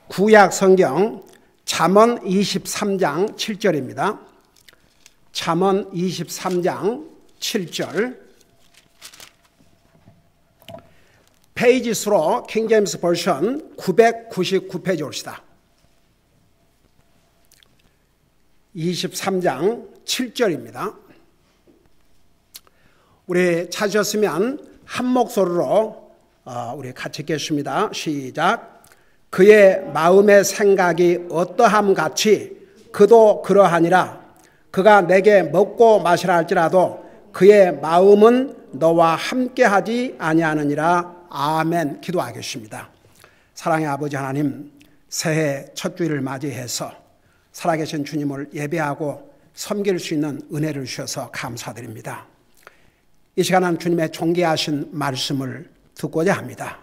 구약 성경 잠언 23장 7절입니다. 잠언 23장 7절. 페이지 수로 킹제임스 버전 999페이지 옵시다. 23장 7절입니다. 우리 찾으셨으면 한 목소리로 우리 같이 읽겠습니다. 시작. 그의 마음의 생각이 어떠함 같이 그도 그러하니라. 그가 내게 먹고 마시라 할지라도 그의 마음은 너와 함께하지 아니하느니라. 아멘. 기도하겠습니다. 사랑의 아버지 하나님, 새해 첫 주일을 맞이해서 살아계신 주님을 예배하고 섬길 수 있는 은혜를 주셔서 감사드립니다. 이 시간은 주님의 존귀하신 말씀을 듣고자 합니다.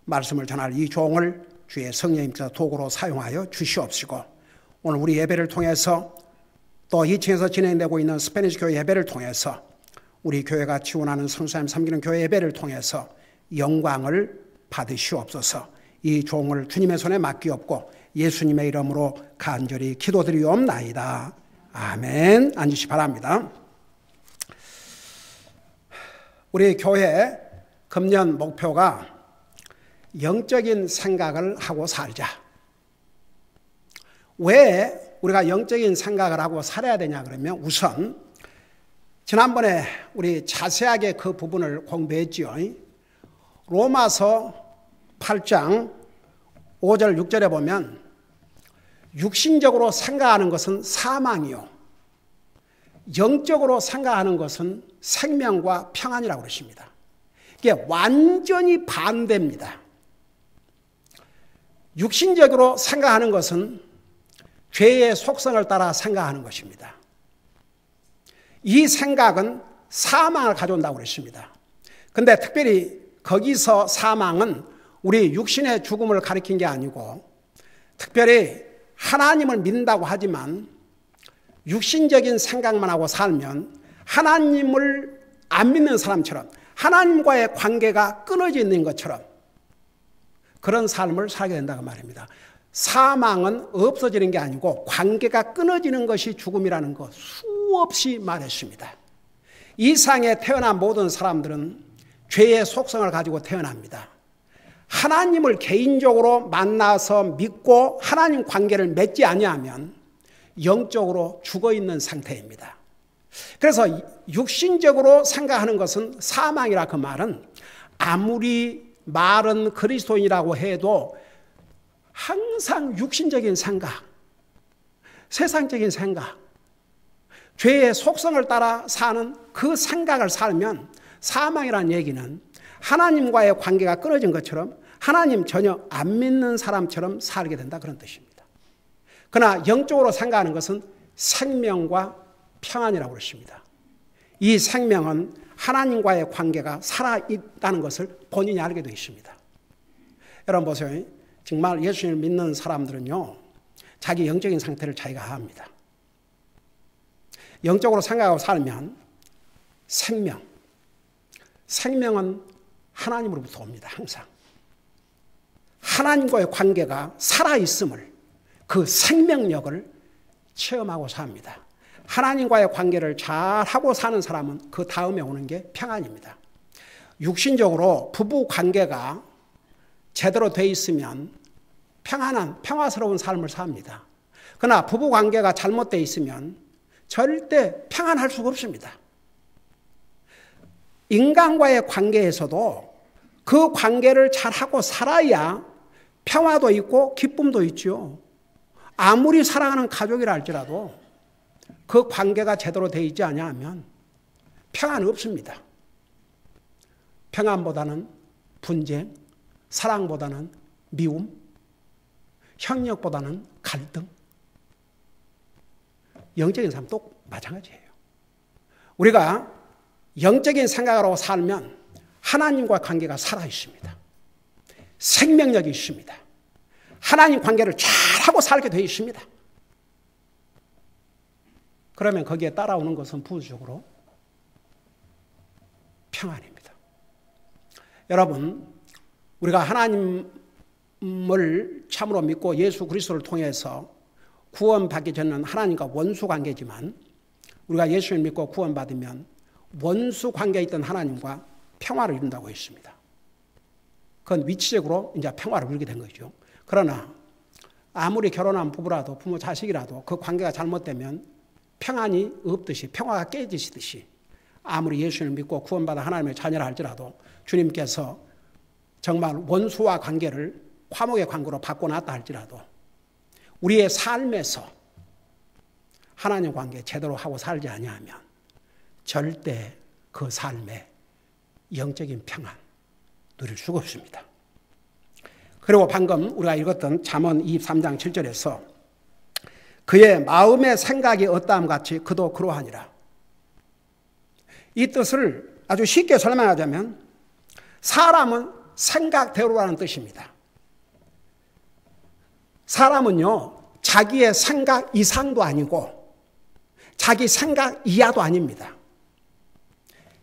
말씀을 전할 이 종을 주의 성령님께서 도구로 사용하여 주시옵시고, 오늘 우리 예배를 통해서 또 2층에서 진행되고 있는 스페니시 교회 예배를 통해서 우리 교회가 지원하는 성수님 섬기는 교회 예배를 통해서 영광을 받으시옵소서. 이 종을 주님의 손에 맡기옵고 예수님의 이름으로 간절히 기도드리옵나이다. 아멘. 앉으시 바랍니다. 우리 교회 금년 목표가 영적인 생각을 하고 살자. 왜 우리가 영적인 생각을 하고 살아야 되냐 그러면, 우선 지난번에 우리 자세하게 그 부분을 공부했지요. 로마서 8장 5절 6절에 보면 육신적으로 생각하는 것은 사망이요, 영적으로 생각하는 것은 생명과 평안이라고 그러십니다. 이게 완전히 반대입니다. 육신적으로 생각하는 것은 죄의 속성을 따라 생각하는 것입니다. 이 생각은 사망을 가져온다고 그랬습니다. 근데 특별히 거기서 사망은 우리 육신의 죽음을 가리킨 게 아니고, 특별히 하나님을 믿는다고 하지만 육신적인 생각만 하고 살면 하나님을 안 믿는 사람처럼, 하나님과의 관계가 끊어져 있는 것처럼 그런 삶을 살게 된다고 말입니다. 사망은 없어지는 게 아니고 관계가 끊어지는 것이 죽음이라는 것 수없이 말했습니다. 이 세상에 태어난 모든 사람들은 죄의 속성을 가지고 태어납니다. 하나님을 개인적으로 만나서 믿고 하나님 관계를 맺지 아니하면 영적으로 죽어있는 상태입니다. 그래서 육신적으로 생각하는 것은 사망이라, 그 말은 아무리 말은 그리스도인이라고 해도 항상 육신적인 생각, 세상적인 생각, 죄의 속성을 따라 사는 그 생각을 살면 사망이라는 얘기는 하나님과의 관계가 끊어진 것처럼 하나님 전혀 안 믿는 사람처럼 살게 된다, 그런 뜻입니다. 그러나 영적으로 생각하는 것은 생명과 평안이라고 그러십니다. 이 생명은 하나님과의 관계가 살아있다는 것을 본인이 알게 되어 있습니다. 여러분 보세요. 정말 예수님을 믿는 사람들은요, 자기 영적인 상태를 자기가 압니다. 영적으로 생각하고 살면 생명은 하나님으로부터 옵니다. 항상 하나님과의 관계가 살아있음을, 그 생명력을 체험하고 삽니다. 하나님과의 관계를 잘하고 사는 사람은 그 다음에 오는 게 평안입니다. 육신적으로 부부 관계가 제대로 돼 있으면 평안한, 평화스러운 삶을 삽니다. 그러나 부부 관계가 잘못되어 있으면 절대 평안할 수가 없습니다. 인간과의 관계에서도 그 관계를 잘하고 살아야 평화도 있고 기쁨도 있죠. 아무리 사랑하는 가족이라 할지라도 그 관계가 제대로 되어 있지 않으면 평안이 없습니다. 평안보다는 분쟁, 사랑보다는 미움, 협력보다는 갈등. 영적인 삶도 마찬가지예요. 우리가 영적인 생각을 하고 살면 하나님과 관계가 살아있습니다. 생명력이 있습니다. 하나님 관계를 잘하고 살게 되어 있습니다. 그러면 거기에 따라오는 것은 부수적으로 평안입니다. 여러분, 우리가 하나님 참으로 믿고 예수 그리스도를 통해서 구원받기 전에는 하나님과 원수 관계지만 우리가 예수를 믿고 구원받으면 원수 관계에 있던 하나님과 평화를 이룬다고 했습니다. 그건 위치적으로 이제 평화를 이루게 된 거죠. 그러나 아무리 결혼한 부부라도 부모 자식이라도 그 관계가 잘못되면 평안이 없듯이 평화가 깨지듯이 아무리 예수를 믿고 구원받아 하나님의 자녀라 할지라도 주님께서 정말 원수와 관계를 화목의 관계로 바꿔놨다 할지라도 우리의 삶에서 하나님 관계 제대로 하고 살지 아니하면 절대 그 삶에 영적인 평안 누릴 수가 없습니다. 그리고 방금 우리가 읽었던 잠언 23장 7절에서 그의 마음의 생각이 어떠함 같이 그도 그러하니라. 이 뜻을 아주 쉽게 설명하자면 사람은 생각대로라는 뜻입니다. 사람은요, 자기의 생각 이상도 아니고 자기 생각 이하도 아닙니다.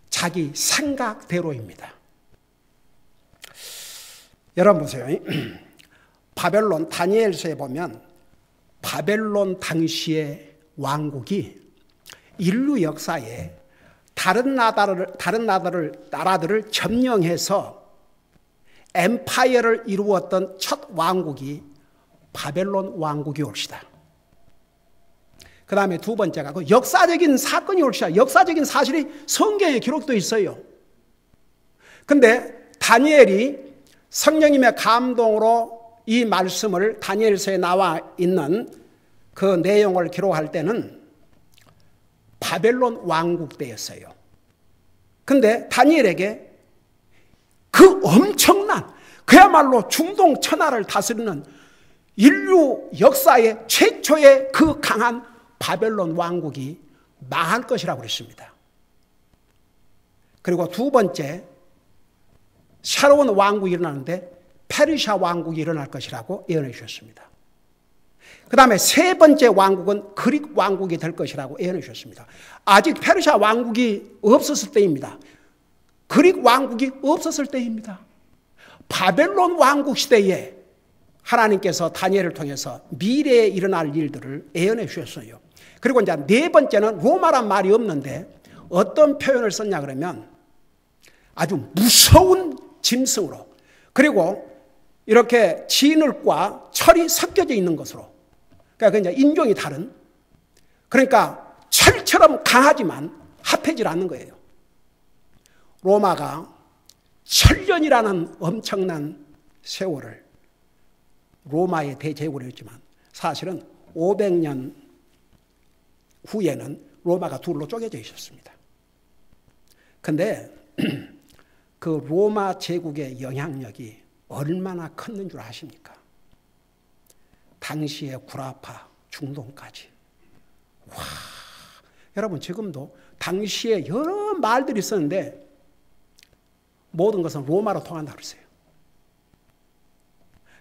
자기 생각대로입니다. 여러분 보세요. 바벨론 다니엘서에 보면 바벨론 당시의 왕국이 인류 역사에 다른 나라들을 점령해서 엠파이어를 이루었던 첫 왕국이 바벨론 왕국이 올시다. 그 다음에 두 번째가 그 역사적인 사건이 올시다. 역사적인 사실이 성경에 기록되어 있어요. 근데 다니엘이 성령님의 감동으로 이 말씀을 다니엘서에 나와 있는 그 내용을 기록할 때는 바벨론 왕국 때였어요. 근데 다니엘에게 그 엄청난 그야말로 중동 천하를 다스리는 인류 역사의 최초의 그 강한 바벨론 왕국이 망할 것이라고 그랬습니다. 그리고 두 번째 새로운 왕국이 일어나는데 페르시아 왕국이 일어날 것이라고 예언해 주셨습니다. 그 다음에 세 번째 왕국은 그릭 왕국이 될 것이라고 예언해 주셨습니다. 아직 페르시아 왕국이 없었을 때입니다. 그릭 왕국이 없었을 때입니다. 바벨론 왕국 시대에 하나님께서 다니엘을 통해서 미래에 일어날 일들을 예언해 주셨어요. 그리고 이제 네 번째는 로마란 말이 없는데 어떤 표현을 썼냐 그러면 아주 무서운 짐승으로 그리고 이렇게 진흙과 철이 섞여져 있는 것으로 그러니까 인종이 다른 그러니까 철처럼 강하지만 합해질 않는 거예요. 로마가 천년이라는 엄청난 세월을 로마의 대제국을 했지만 사실은 500년 후에는 로마가 둘로 쪼개져 있었습니다. 그런데 그 로마 제국의 영향력이 얼마나 컸는 줄 아십니까? 당시의 구라파, 중동까지. 와, 여러분 지금도 당시에 여러 말들이 있었는데 모든 것은 로마로 통한다고 그랬어요.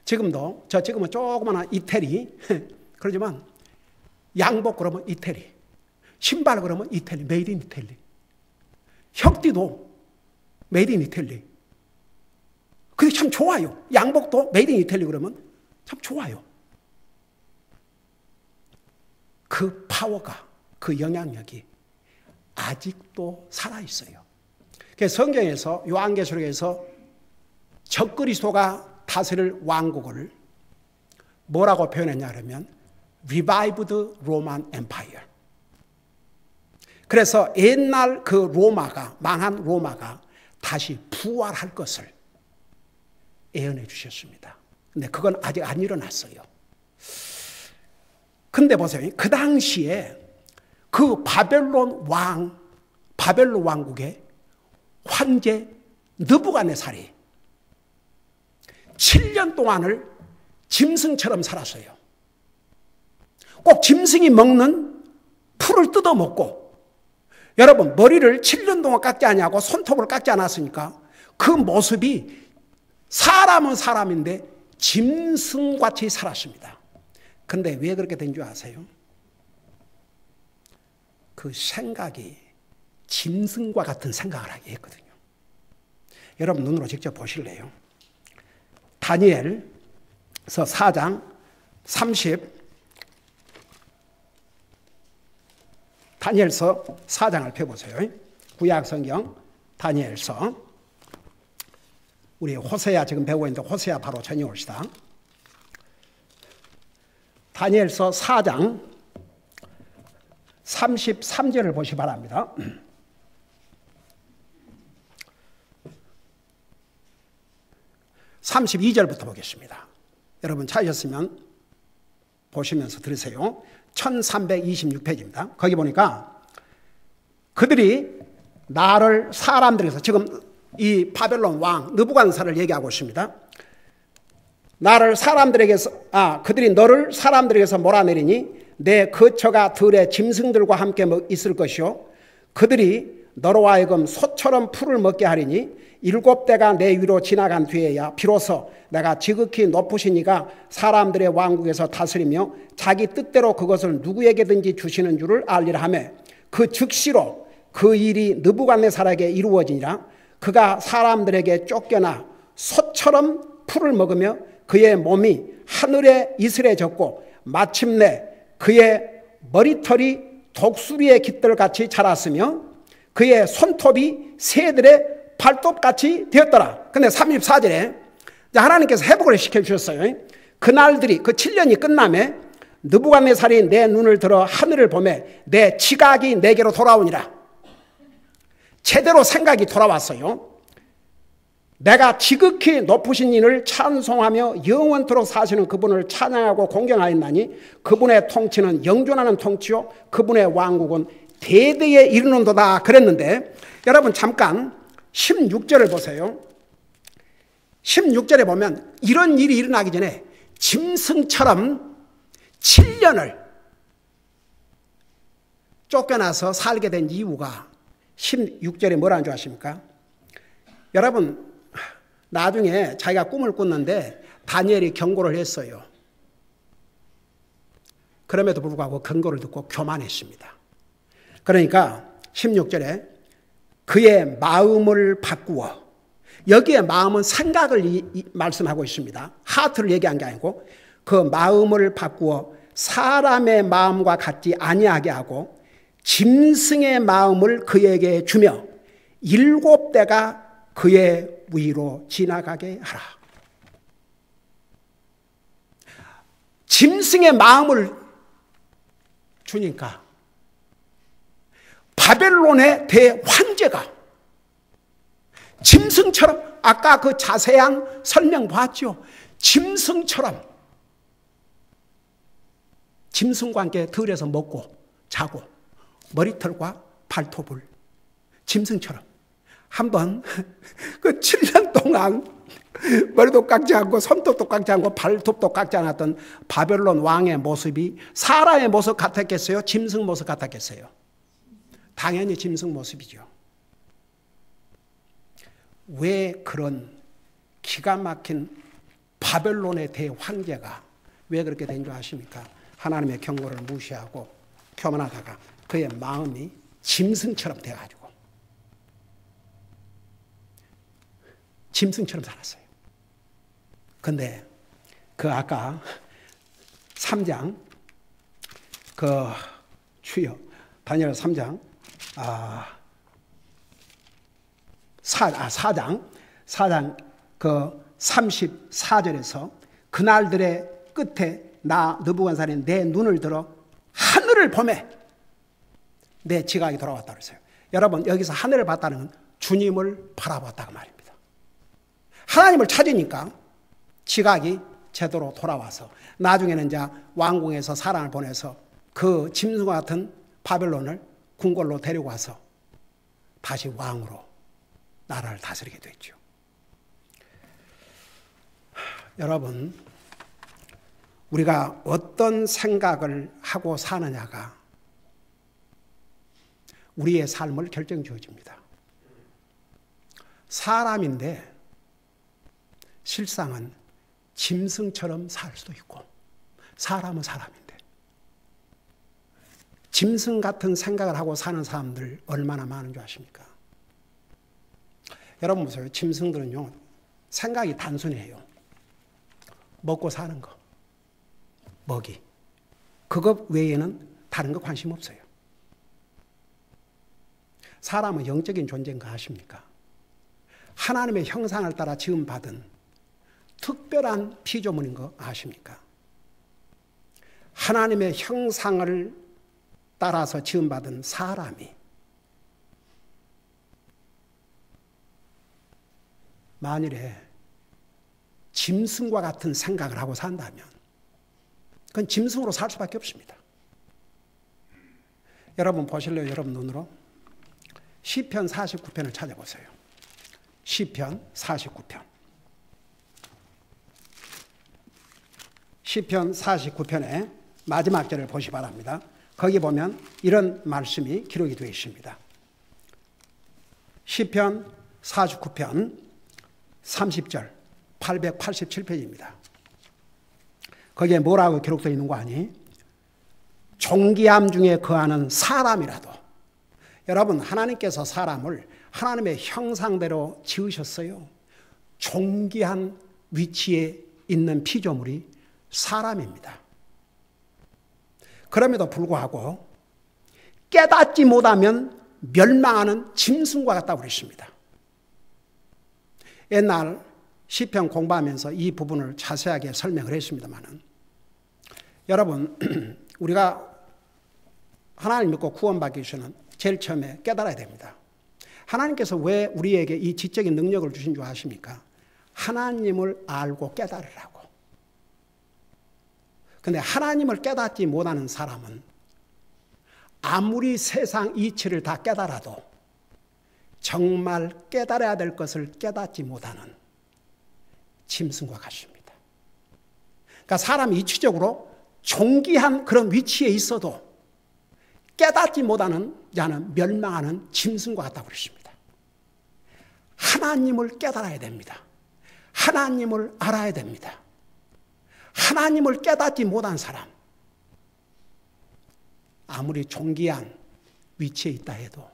지금도 지금은 조그마한 이태리 그러지만 양복 그러면 이태리, 신발 그러면 이태리, 메이드 인 이태리. 혁띠도 메이드 인 이태리. 근데 참 좋아요. 양복도 메이드 인 이태리 그러면 참 좋아요. 그 파워가, 그 영향력이 아직도 살아있어요. 그래서 성경에서 요한계시록에서 적그리스도가 다스릴 왕국을 뭐라고 표현했냐 그러면 Revived Roman Empire. 그래서 옛날 그 로마가 망한 로마가 다시 부활할 것을 예언해 주셨습니다. 근데 그건 아직 안 일어났어요. 근데 보세요. 그 당시에 그 바벨론 왕국의 황제 느부갓네살이 7년 동안을 짐승처럼 살았어요. 꼭 짐승이 먹는 풀을 뜯어먹고 여러분 머리를 7년 동안 깎지 않냐고 손톱을 깎지 않았으니까 그 모습이 사람은 사람인데 짐승같이 살았습니다. 근데 왜 그렇게 된 줄 아세요? 그 생각이 짐승과 같은 생각을 하게 했거든요. 여러분 눈으로 직접 보실래요? 다니엘 4장 30 다니엘서 4장을 펴보세요. 구약 성경 다니엘서 우리 호세아 지금 배우고 있는데 호세아 바로 전해옵시다. 다니엘서 4장 33절을 보시 바랍니다. 32절부터 보겠습니다. 여러분 찾으셨으면 보시면서 들으세요. 1326페이지입니다. 거기 보니까 그들이 나를 사람들에게서 지금 이 바벨론 왕 느부갓네살을 얘기하고 있습니다. 나를 사람들에게서 그들이 너를 사람들에게서 몰아내리니 내 거처가 들에 짐승들과 함께 있을 것이요 그들이 너로 하여금 소처럼 풀을 먹게 하리니 7대가 내 위로 지나간 뒤에야 비로소 내가 지극히 높으신 이가 사람들의 왕국에서 다스리며 자기 뜻대로 그것을 누구에게든지 주시는 줄을 알리라 하며 그 즉시로 그 일이 느부갓네살에게 이루어지니라. 그가 사람들에게 쫓겨나 소처럼 풀을 먹으며 그의 몸이 하늘에 이슬해졌고 마침내 그의 머리털이 독수리의 깃들같이 자랐으며 그의 손톱이 새들의 발톱같이 되었더라. 근데 34절에 하나님께서 회복을 시켜주셨어요. 그날들이 그 7년이 끝나매 느부갓네살이 내 눈을 들어 하늘을 보매 내 지각이 내게로 돌아오니라. 제대로 생각이 돌아왔어요. 내가 지극히 높으신 이를 찬송하며 영원토록 사시는 그분을 찬양하고 공경하였나니 그분의 통치는 영존하는 통치요 그분의 왕국은 대대에 이르는도다 그랬는데 여러분 잠깐 16절을 보세요. 16절에 보면 이런 일이 일어나기 전에 짐승처럼 7년을 쫓겨나서 살게 된 이유가 16절에 뭐라는 줄 아십니까? 여러분 나중에 자기가 꿈을 꿨는데 다니엘이 경고를 했어요. 그럼에도 불구하고 경고를 듣고 교만했습니다. 그러니까 16절에 그의 마음을 바꾸어 여기에 마음은 생각을 말씀하고 있습니다. 하트를 얘기한 게 아니고 그 마음을 바꾸어 사람의 마음과 같지 아니하게 하고 짐승의 마음을 그에게 주며 7대가 그의 위로 지나가게 하라. 짐승의 마음을 주니까 바벨론의 대황제가 짐승처럼 아까 그 자세한 설명 봤죠. 짐승처럼 짐승과 함께 들에서 먹고 자고 머리털과 발톱을 짐승처럼 한번 그 7년 동안 머리도 깎지 않고 손톱도 깎지 않고 발톱도 깎지 않았던 바벨론 왕의 모습이 사람의 모습 같았겠어요? 짐승 모습 같았겠어요? 당연히 짐승 모습이죠. 왜 그런 기가 막힌 바벨론의 대황제가 왜 그렇게 된 줄 아십니까? 하나님의 경고를 무시하고 교만하다가 그의 마음이 짐승처럼 돼가지고 짐승처럼 살았어요. 근데 그 아까 3장 그 주여 다니엘 3장 4장 그 34절에서 그날들의 끝에 나 느부갓네살이 내 눈을 들어 하늘을 보매 내 지각이 돌아왔다 그랬어요. 여러분 여기서 하늘을 봤다는 건 주님을 바라봤다고 말입니다. 하나님을 찾으니까 지각이 제대로 돌아와서 나중에는 이제 왕궁에서 사람을 보내서 그 짐승과 같은 바벨론을 궁궐로 데리고 와서 다시 왕으로 나라를 다스리게 됐죠. 여러분 우리가 어떤 생각을 하고 사느냐가 우리의 삶을 결정지어집니다. 사람인데 실상은 짐승처럼 살 수도 있고 사람은 사람인데 짐승 같은 생각을 하고 사는 사람들 얼마나 많은 줄 아십니까? 여러분 보세요. 짐승들은요 생각이 단순해요. 먹고 사는 거, 먹이. 그것 외에는 다른 거 관심 없어요. 사람은 영적인 존재인 거 아십니까? 하나님의 형상을 따라 지음받은 특별한 피조물인 거 아십니까? 하나님의 형상을 따라서 지음받은 사람이 만일에 짐승과 같은 생각을 하고 산다면 그건 짐승으로 살 수밖에 없습니다. 여러분 보실래요? 여러분 눈으로? 시편 49편을 찾아보세요. 시편 49편. 시편 49편의 마지막 절을 보시 바랍니다. 거기 보면 이런 말씀이 기록이 되어 있습니다. 시편 49편 30절 887페이지입니다. 거기에 뭐라고 기록되어 있는 거 아니? 존귀함 중에 거하는 사람이라도. 여러분 하나님께서 사람을 하나님의 형상대로 지으셨어요. 존귀한 위치에 있는 피조물이 사람입니다. 그럼에도 불구하고 깨닫지 못하면 멸망하는 짐승과 같다고 그랬습니다. 옛날 시편 공부하면서 이 부분을 자세하게 설명을 했습니다마는 여러분 우리가 하나님 믿고 구원받기 위해서는 제일 처음에 깨달아야 됩니다. 하나님께서 왜 우리에게 이 지적인 능력을 주신 줄 아십니까? 하나님을 알고 깨달으라고. 그런데 하나님을 깨닫지 못하는 사람은 아무리 세상 이치를 다 깨달아도 정말 깨달아야 될 것을 깨닫지 못하는 짐승과 같습니다. 그러니까 사람이 이치적으로 존귀한 그런 위치에 있어도 깨닫지 못하는 자는 멸망하는 짐승과 같다고 그랬습니다. 하나님을 깨달아야 됩니다. 하나님을 알아야 됩니다. 하나님을 깨닫지 못한 사람, 아무리 존귀한 위치에 있다 해도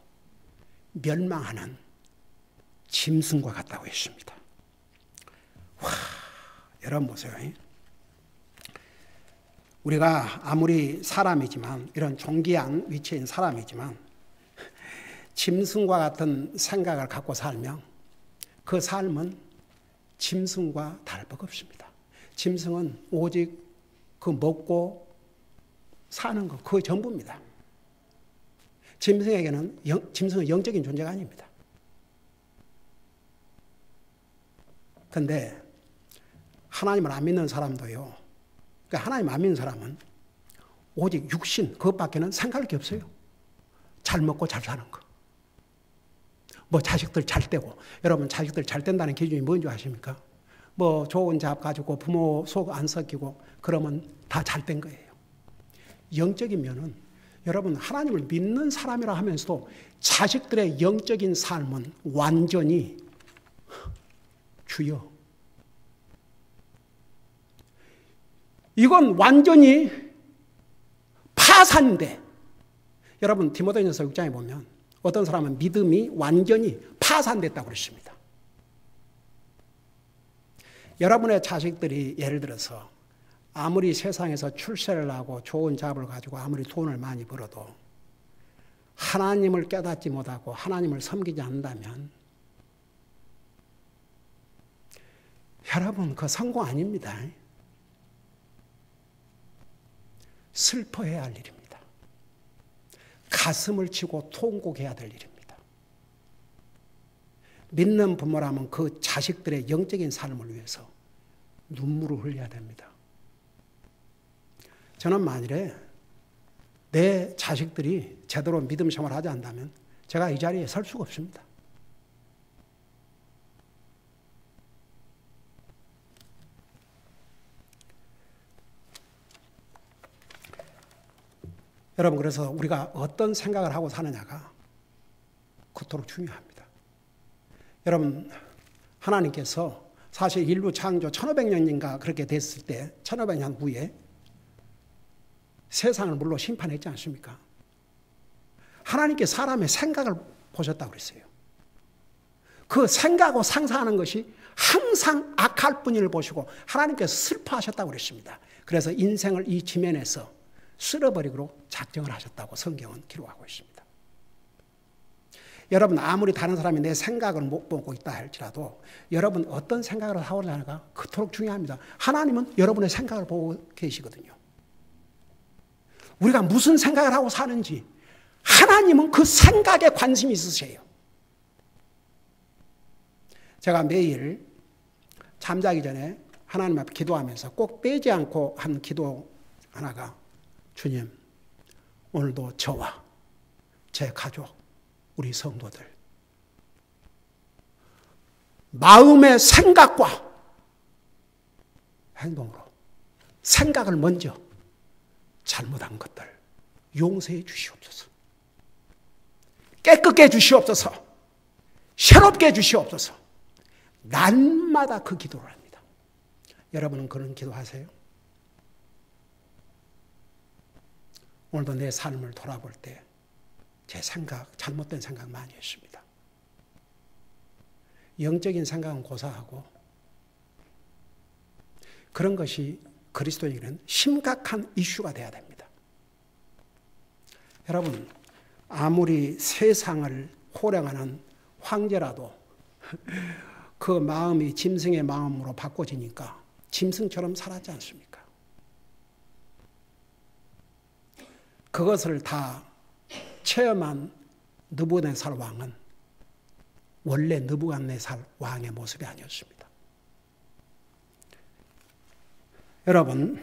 멸망하는 짐승과 같다고 했습니다. 와, 여러분 보세요. 우리가 아무리 사람이지만, 이런 존귀한 위치에 있는 사람이지만 짐승과 같은 생각을 갖고 살면 그 삶은 짐승과 다를 바가 없습니다. 짐승은 오직 그 먹고 사는 것, 그거 전부입니다. 짐승은 영적인 존재가 아닙니다. 그런데 하나님을 안 믿는 사람도요, 그러니까 하나님 안 믿는 사람은 오직 육신, 그것밖에는 생각할 게 없어요. 잘 먹고 잘 사는 거. 뭐 자식들 잘 떼고, 여러분 자식들 잘 뗀다는 기준이 뭔지 아십니까? 뭐 좋은 잡 가지고 부모 속 안 섞이고 그러면 다 잘 된 거예요. 영적인 면은 여러분 하나님을 믿는 사람이라 하면서도 자식들의 영적인 삶은 완전히 주여, 이건 완전히 파산돼. 여러분 디모데전서 6장에 보면 어떤 사람은 믿음이 완전히 파산됐다고 그랬습니다. 여러분의 자식들이 예를 들어서 아무리 세상에서 출세를 하고 좋은 잡을 가지고 아무리 돈을 많이 벌어도 하나님을 깨닫지 못하고 하나님을 섬기지 않는다면 여러분 그 성공 아닙니다. 슬퍼해야 할 일입니다. 가슴을 치고 통곡해야 될 일입니다. 믿는 부모라면 그 자식들의 영적인 삶을 위해서 눈물을 흘려야 됩니다. 저는 만일에 내 자식들이 제대로 믿음 생활을 하지 않는다면 제가 이 자리에 설 수가 없습니다. 여러분 그래서 우리가 어떤 생각을 하고 사느냐가 그토록 중요합니다. 여러분 하나님께서 사실 인류 창조 1500년인가 그렇게 됐을 때 1500년 후에 세상을 물로 심판했지 않습니까? 하나님께 사람의 생각을 보셨다고 그랬어요. 그 생각하고 상상하는 것이 항상 악할 뿐을 보시고 하나님께서 슬퍼하셨다고 그랬습니다. 그래서 인생을 이 지면에서 쓸어버리기로 작정을 하셨다고 성경은 기록하고 있습니다. 여러분 아무리 다른 사람이 내 생각을 못 보고 있다 할지라도 여러분 어떤 생각을 하고 하느냐가 그토록 중요합니다. 하나님은 여러분의 생각을 보고 계시거든요. 우리가 무슨 생각을 하고 사는지 하나님은 그 생각에 관심이 있으세요. 제가 매일 잠자기 전에 하나님 앞에 기도하면서 꼭 빼지 않고 한 기도 하나가 주님, 오늘도 저와 제 가족, 우리 성도들 마음의 생각과 행동으로 생각을 먼저 잘못한 것들 용서해 주시옵소서. 깨끗게 해주시옵소서. 새롭게 해주시옵소서. 날마다 그 기도를 합니다. 여러분은 그런 기도하세요? 오늘도 내 삶을 돌아볼 때 제 생각, 잘못된 생각 많이 했습니다. 영적인 생각은 고사하고 그런 것이 그리스도인에게는 심각한 이슈가 되어야 됩니다. 여러분, 아무리 세상을 호령하는 황제라도 그 마음이 짐승의 마음으로 바꿔지니까 짐승처럼 살았지 않습니까? 그것을 다 체험한 느부갓네살 왕은 원래 느부갓네살 왕의 모습이 아니었습니다. 여러분,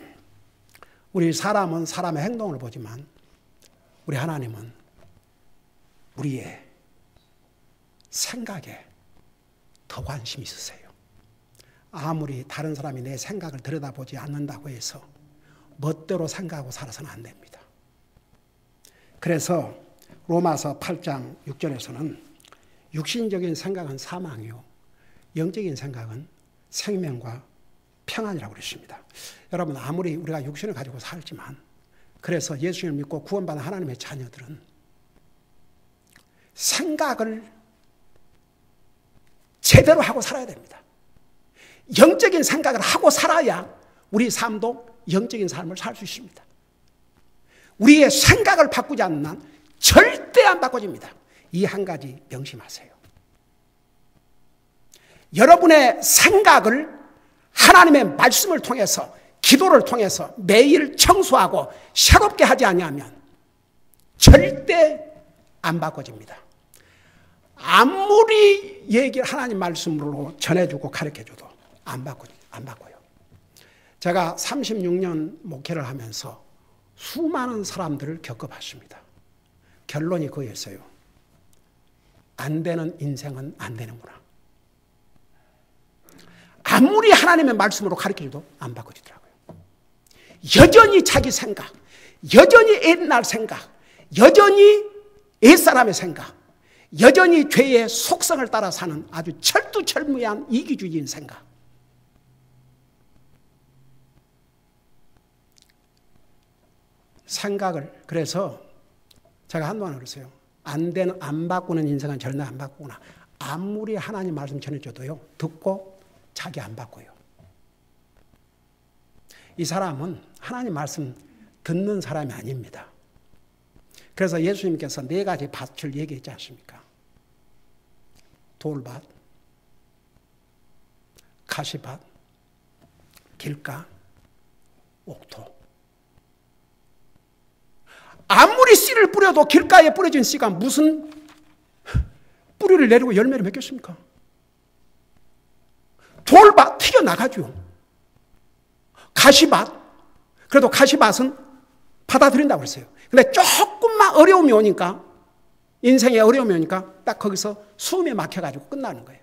우리 사람은 사람의 행동을 보지만 우리 하나님은 우리의 생각에 더 관심이 있으세요. 아무리 다른 사람이 내 생각을 들여다보지 않는다고 해서 멋대로 생각하고 살아서는 안 됩니다. 그래서 로마서 8장 6절에서는 육신적인 생각은 사망이요 영적인 생각은 생명과 평안이라고 그랬습니다. 여러분 아무리 우리가 육신을 가지고 살지만 그래서 예수님을 믿고 구원받은 하나님의 자녀들은 생각을 제대로 하고 살아야 됩니다. 영적인 생각을 하고 살아야 우리 삶도 영적인 삶을 살 수 있습니다. 우리의 생각을 바꾸지 않는 한 절대 안 바꿔집니다. 이 한 가지 명심하세요. 여러분의 생각을 하나님의 말씀을 통해서 기도를 통해서 매일 청소하고 새롭게 하지 아니하면 절대 안 바꿔집니다. 아무리 얘기를 하나님 말씀으로 전해주고 가르쳐줘도 안 바꿔요. 제가 36년 목회를 하면서 수많은 사람들을 겪어봤습니다. 결론이 그거였어요. 안 되는 인생은 안 되는구나. 아무리 하나님의 말씀으로 가르쳐줘도 안 바꿔지더라고요. 여전히 자기 생각, 여전히 옛날 생각, 여전히 옛사람의 생각, 여전히 죄의 속성을 따라 사는 아주 철두철미한 이기주의인 생각. 생각을 그래서 제가 한동안 그랬어요. 안 바꾸는 인생은 절대 안 바꾸구나. 아무리 하나님 말씀 전해줘도요. 듣고 자기 안 바꿔요. 이 사람은 하나님 말씀 듣는 사람이 아닙니다. 그래서 예수님께서 4가지 밭을 얘기했지 않습니까? 돌밭, 가시밭, 길가, 옥토. 아무리 씨를 뿌려도 길가에 뿌려진 씨가 무슨 뿌리를 내리고 열매를 맺겠습니까? 돌밭 튀겨나가죠. 가시밭, 그래도 가시밭은 받아들인다고 그랬어요. 근데 조금만 어려움이 오니까, 인생에 어려움이 오니까 딱 거기서 숨에 막혀가지고 끝나는 거예요.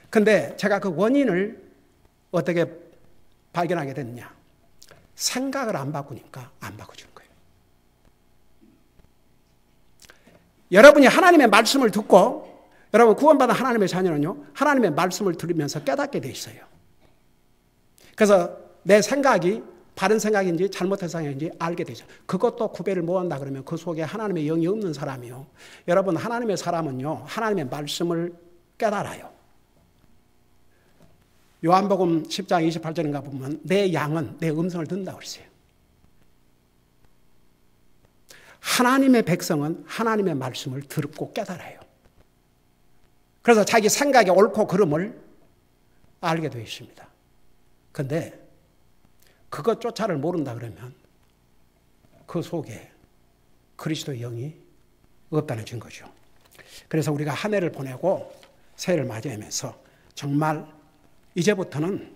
근데 제가 그 원인을 어떻게 발견하게 됐느냐. 생각을 안 바꾸니까 안 바꿔주는 거예요. 여러분이 하나님의 말씀을 듣고, 여러분 구원받은 하나님의 자녀는요, 하나님의 말씀을 들으면서 깨닫게 돼 있어요. 그래서 내 생각이 바른 생각인지 잘못된 생각인지 알게 되죠. 그것도 구별을 못한다 그러면 그 속에 하나님의 영이 없는 사람이요. 여러분, 하나님의 사람은요, 하나님의 말씀을 깨달아요. 요한복음 10장 28절인가 보면 내 양은 내 음성을 듣는다고 그랬어요. 하나님의 백성은 하나님의 말씀을 듣고 깨달아요. 그래서 자기 생각의 옳고 그름을 알게 되어 있습니다. 그런데 그것조차를 모른다 그러면 그 속에 그리스도의 영이 없다는 증거죠. 그래서 우리가 한 해를 보내고 새해를 맞이하면서 정말 이제부터는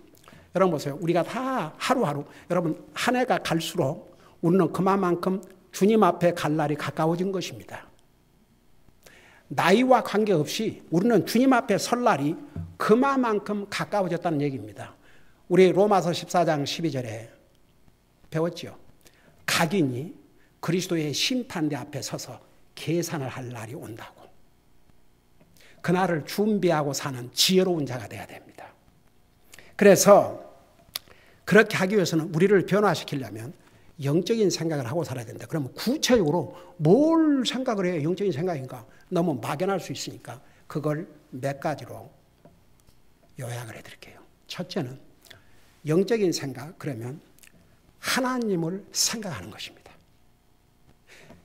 여러분 보세요. 우리가 다 하루하루 여러분 한 해가 갈수록 우리는 그만큼 주님 앞에 갈 날이 가까워진 것입니다. 나이와 관계없이 우리는 주님 앞에 설 날이 그만큼 가까워졌다는 얘기입니다. 우리 로마서 14장 12절에 배웠죠. 각인이 그리스도의 심판대 앞에 서서 계산을 할 날이 온다고. 그날을 준비하고 사는 지혜로운 자가 돼야 됩니다. 그래서 그렇게 하기 위해서는 우리를 변화시키려면 영적인 생각을 하고 살아야 된다. 그러면 구체적으로 뭘 생각을 해야 영적인 생각인가? 너무 막연할 수 있으니까 그걸 몇 가지로 요약을 해드릴게요. 첫째는 영적인 생각, 그러면 하나님을 생각하는 것입니다.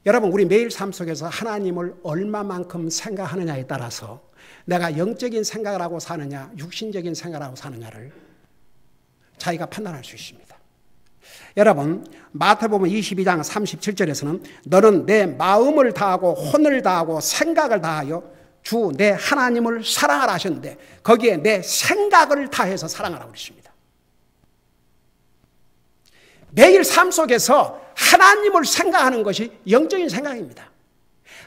여러분, 우리 매일 삶 속에서 하나님을 얼마만큼 생각하느냐에 따라서 내가 영적인 생각을 하고 사느냐, 육신적인 생각을 하고 사느냐를 자기가 판단할 수 있습니다. 여러분, 마태복음 22장 37절에서는 너는 내 마음을 다하고 혼을 다하고 생각을 다하여 주 내 하나님을 사랑하라 하셨는데 거기에 내 생각을 다해서 사랑하라고 그랬습니다. 매일 삶 속에서 하나님을 생각하는 것이 영적인 생각입니다.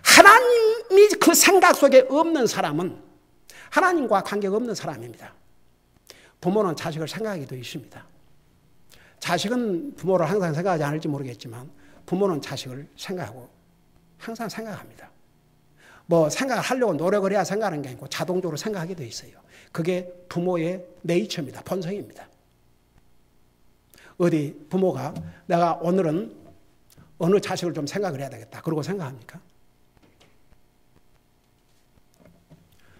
하나님이 그 생각 속에 없는 사람은 하나님과 관계가 없는 사람입니다. 부모는 자식을 생각하게 되어 있습니다. 자식은 부모를 항상 생각하지 않을지 모르겠지만 부모는 자식을 생각하고 항상 생각합니다. 뭐 생각을 하려고 노력을 해야 생각하는 게 아니고 자동적으로 생각하게 되어 있어요. 그게 부모의 네이처입니다. 본성입니다. 어디 부모가 내가 오늘은 어느 자식을 좀 생각을 해야 되겠다. 그러고 생각합니까?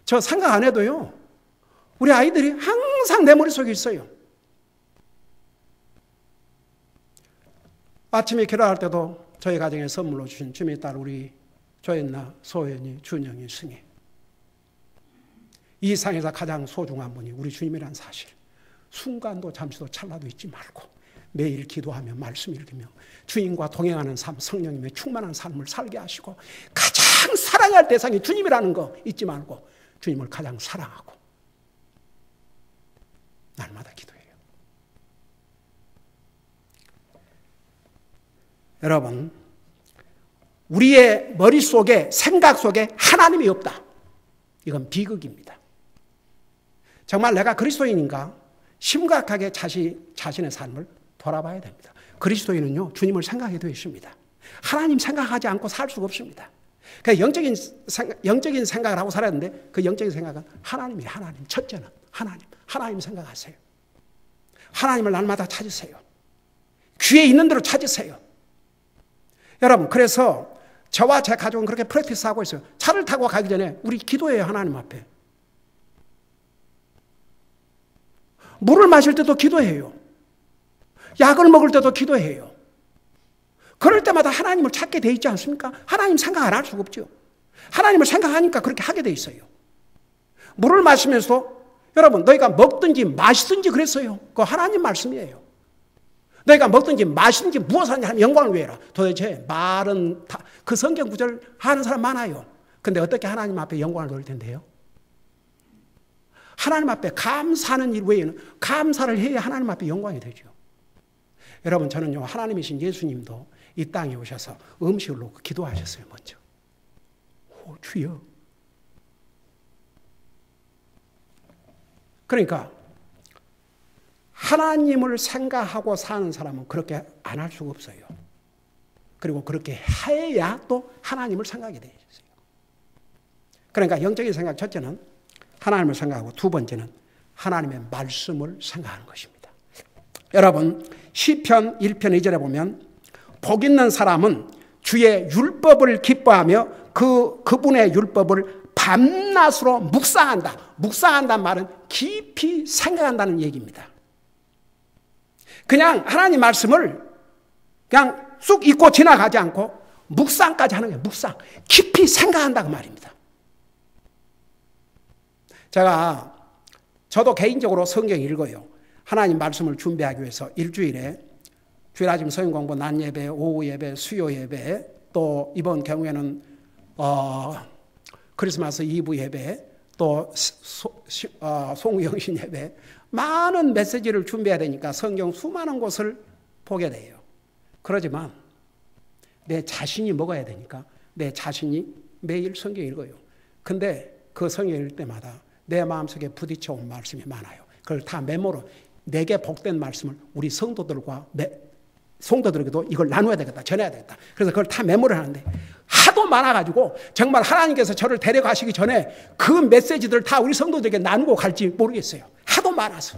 저 생각 안 해도요. 우리 아이들이 항상 내 머릿속에 있어요. 아침에 기도할 때도 저희 가정에 선물로 주신 주님의 딸 우리 조연나, 소연이, 준영이, 승희. 이 세상에서 가장 소중한 분이 우리 주님이라는 사실. 순간도 잠시도 찰나도 잊지 말고 매일 기도하며 말씀 읽으며 주님과 동행하는 삶, 성령님의 충만한 삶을 살게 하시고 가장 사랑해야 할 대상이 주님이라는 거 잊지 말고 주님을 가장 사랑하고 날마다 기도해요. 여러분, 우리의 머릿속에 생각 속에 하나님이 없다. 이건 비극입니다. 정말 내가 그리스도인인가 심각하게 자신의 삶을 돌아봐야 됩니다. 그리스도인은요, 주님을 생각하게 되어 있습니다. 하나님 생각하지 않고 살 수가 없습니다. 그러니까 영적인 생각을 하고 살아야 하는데 그 영적인 생각은 하나님이에요. 하나님. 첫째는 하나님 생각하세요. 하나님을 날마다 찾으세요. 귀에 있는 대로 찾으세요. 여러분, 그래서 저와 제 가족은 그렇게 프랙티스하고 있어요. 차를 타고 가기 전에 우리 기도해요. 하나님 앞에. 물을 마실 때도 기도해요. 약을 먹을 때도 기도해요. 그럴 때마다 하나님을 찾게 돼 있지 않습니까? 하나님 생각 안 할 수가 없죠. 하나님을 생각하니까 그렇게 하게 돼 있어요. 물을 마시면서도 여러분, 너희가 먹든지 마시든지 그랬어요. 그거 하나님 말씀이에요. 너희가 먹든지 마시든지 무엇을 하냐 하면 영광을 위해라. 도대체 말은 다 그 성경 구절 하는 사람 많아요. 근데 어떻게 하나님 앞에 영광을 돌릴 텐데요? 하나님 앞에 감사하는 일 외에는 감사를 해야 하나님 앞에 영광이 되죠. 여러분, 저는요, 하나님이신 예수님도 이 땅에 오셔서 음식을 놓고 기도하셨어요. 먼저. 주여. 그러니까 하나님을 생각하고 사는 사람은 그렇게 안 할 수가 없어요. 그리고 그렇게 해야 또 하나님을 생각하게 되어 있어요. 그러니까 영적인 생각 첫째는 하나님을 생각하고 두 번째는 하나님의 말씀을 생각하는 것입니다. 여러분, 시편 1편 2절에 보면 복 있는 사람은 주의 율법을 기뻐하며 그분의 율법을 밤낮으로 묵상한다. 묵상한다는 말은 깊이 생각한다는 얘기입니다. 그냥 하나님 말씀을 그냥 쑥 읽고 지나가지 않고 묵상까지 하는 거예요. 묵상. 깊이 생각한다 그 말입니다. 저도 개인적으로 성경 읽어요. 하나님 말씀을 준비하기 위해서 일주일에 주일 아침 성경 공부, 낮 예배, 오후 예배, 수요 예배, 또 이번 경우에는 크리스마스 이브 예배, 또 송영신 예배, 많은 메시지를 준비해야 되니까 성경 수많은 곳을 보게 돼요. 그러지만 내 자신이 먹어야 되니까 내 자신이 매일 성경 읽어요. 근데 그 성경 읽을 때마다 내 마음속에 부딪혀온 말씀이 많아요. 그걸 다 메모로 내게 복된 말씀을 우리 성도들에게도 이걸 나눠야 되겠다. 전해야 되겠다. 그래서 그걸 다 메모를 하는데 하도 많아가지고 정말 하나님께서 저를 데려가시기 전에 그 메시지들을 다 우리 성도들에게 나누고 갈지 모르겠어요. 하도 많아서.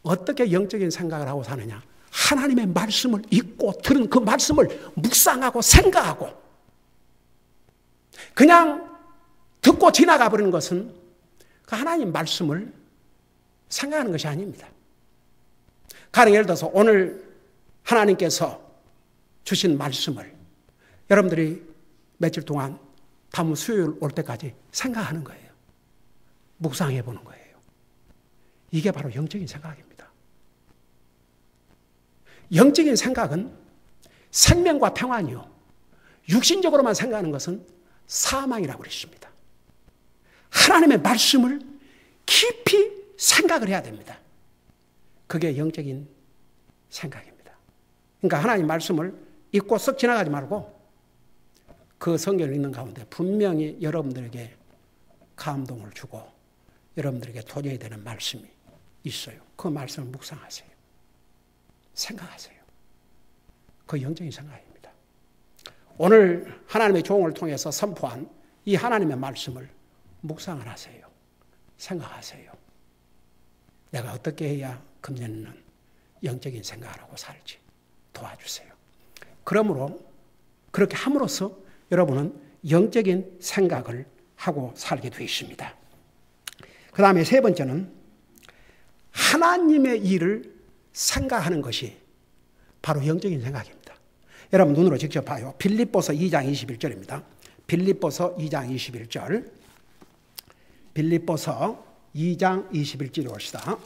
어떻게 영적인 생각을 하고 사느냐? 하나님의 말씀을 읽고 들은 그 말씀을 묵상하고 생각하고 그냥 듣고 지나가 버리는 것은 그 하나님 말씀을 생각하는 것이 아닙니다. 가령 예를 들어서 오늘 하나님께서 주신 말씀을 여러분들이 며칠 동안 다음 수요일 올 때까지 생각하는 거예요. 묵상해 보는 거예요. 이게 바로 영적인 생각입니다. 영적인 생각은 생명과 평안이요. 육신적으로만 생각하는 것은 사망이라고 그랬습니다. 하나님의 말씀을 깊이 생각을 해야 됩니다. 그게 영적인 생각입니다. 그러니까 하나님 말씀을 읽고 썩 지나가지 말고 그 성경을 읽는 가운데 분명히 여러분들에게 감동을 주고 여러분들에게 도전이 되는 말씀이 있어요. 그 말씀을 묵상하세요. 생각하세요. 그 영적인 생각입니다. 오늘 하나님의 종을 통해서 선포한 이 하나님의 말씀을 묵상을 하세요. 생각하세요. 내가 어떻게 해야 금년에는 영적인 생각을 하고 살지 도와주세요. 그러므로 그렇게 함으로써 여러분은 영적인 생각을 하고 살게 되어 있습니다. 그 다음에 세 번째는 하나님의 일을 생각하는 것이 바로 영적인 생각입니다. 여러분 눈으로 직접 봐요. 빌립보서 2장 21절입니다. 빌립보서 2장 21절. 빌립보서 2장 21절에 봅시다.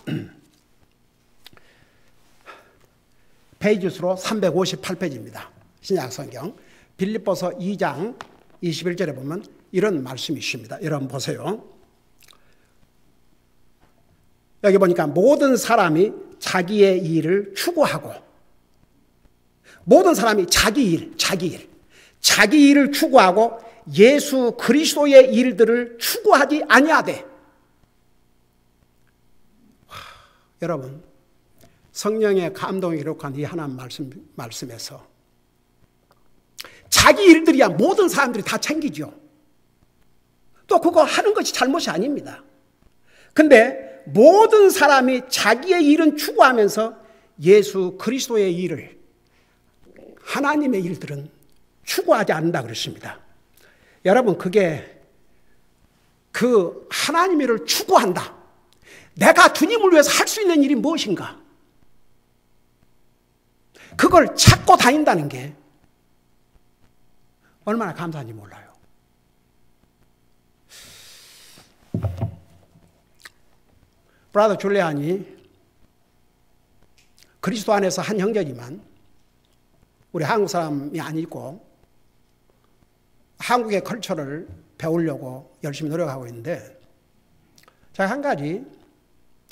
페이지 수로 358페이지입니다. 신약성경. 빌립보서 2장 21절에 보면 이런 말씀이 있습니다. 여러분 보세요. 여기 보니까 모든 사람이 자기의 일을 추구하고 모든 사람이 자기 일을 추구하고 예수 그리스도의 일들을 추구하지 아니하되 여러분 성령의 감동이 기록한 이 하나님 말씀에서 자기 일들이야 모든 사람들이 다 챙기죠. 또 그거 하는 것이 잘못이 아닙니다. 근데 모든 사람이 자기의 일은 추구하면서 예수 그리스도의 일을 하나님의 일들은 추구하지 않는다 그랬습니다. 여러분 그게 그 하나님의 일을 추구한다. 내가 주님을 위해서 할 수 있는 일이 무엇인가? 그걸 찾고 다닌다는 게 얼마나 감사한지 몰라요. 브라더 줄리안이 그리스도 안에서 한 형제지만 우리 한국 사람이 아니고 한국의 컬처를 배우려고 열심히 노력하고 있는데 제가 한 가지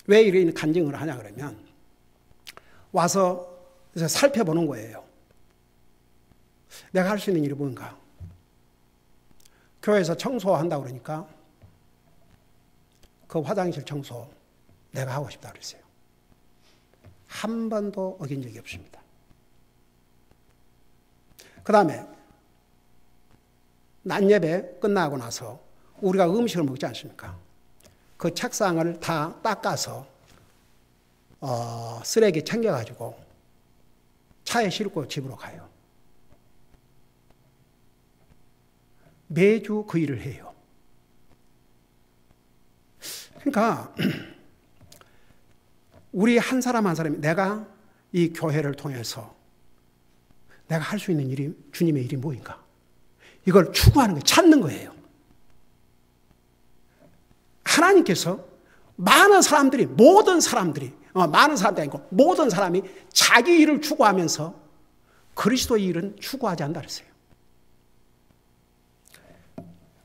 왜 이런 간증을 하냐 그러면 와서 살펴보는 거예요. 내가 할 수 있는 일이 뭔가. 교회에서 청소한다고 그러니까 그 화장실 청소 내가 하고 싶다 그랬어요. 한 번도 어긴 적이 없습니다. 그 다음에 낮 예배 끝나고 나서 우리가 음식을 먹지 않습니까? 그 책상을 다 닦아서 쓰레기 챙겨가지고 차에 싣고 집으로 가요. 매주 그 일을 해요. 그러니까 우리 한 사람 한 사람이 내가 이 교회를 통해서 내가 할 수 있는 일이 주님의 일이 뭐인가? 이걸 추구하는 거예요. 찾는 거예요. 하나님께서 많은 사람들이 아니고 모든 사람이 자기 일을 추구하면서 그리스도의 일은 추구하지 않는다 그랬어요.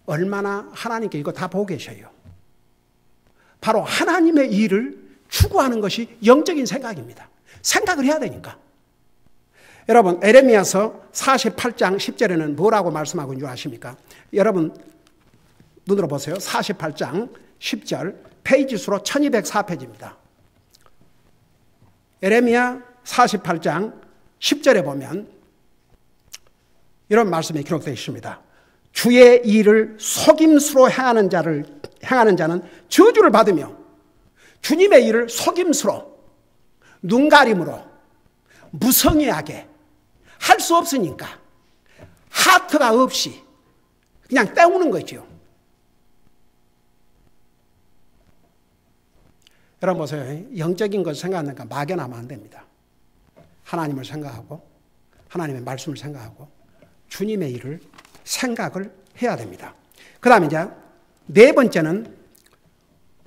얼마나 하나님께 이거 다 보고 계셔요. 바로 하나님의 일을 추구하는 것이 영적인 생각입니다. 생각을 해야 되니까. 여러분 에레미야서 48장 10절에는 뭐라고 말씀하고 있는 줄 아십니까? 여러분 눈으로 보세요. 48장 10절 페이지 수로 1204페이지입니다. 에레미야 48장 10절에 보면 이런 말씀이 기록되어 있습니다. 주의 일을 속임수로 행하는 자는 저주를 받으며 주님의 일을 속임수로 눈가림으로 무성의하게 할 수 없으니까 하트가 없이 그냥 때우는 거죠. 여러분 보세요. 영적인 것을 생각하니까 막연하면 안 됩니다. 하나님을 생각하고 하나님의 말씀을 생각하고 주님의 일을 생각을 해야 됩니다. 그 다음에 이제 네 번째는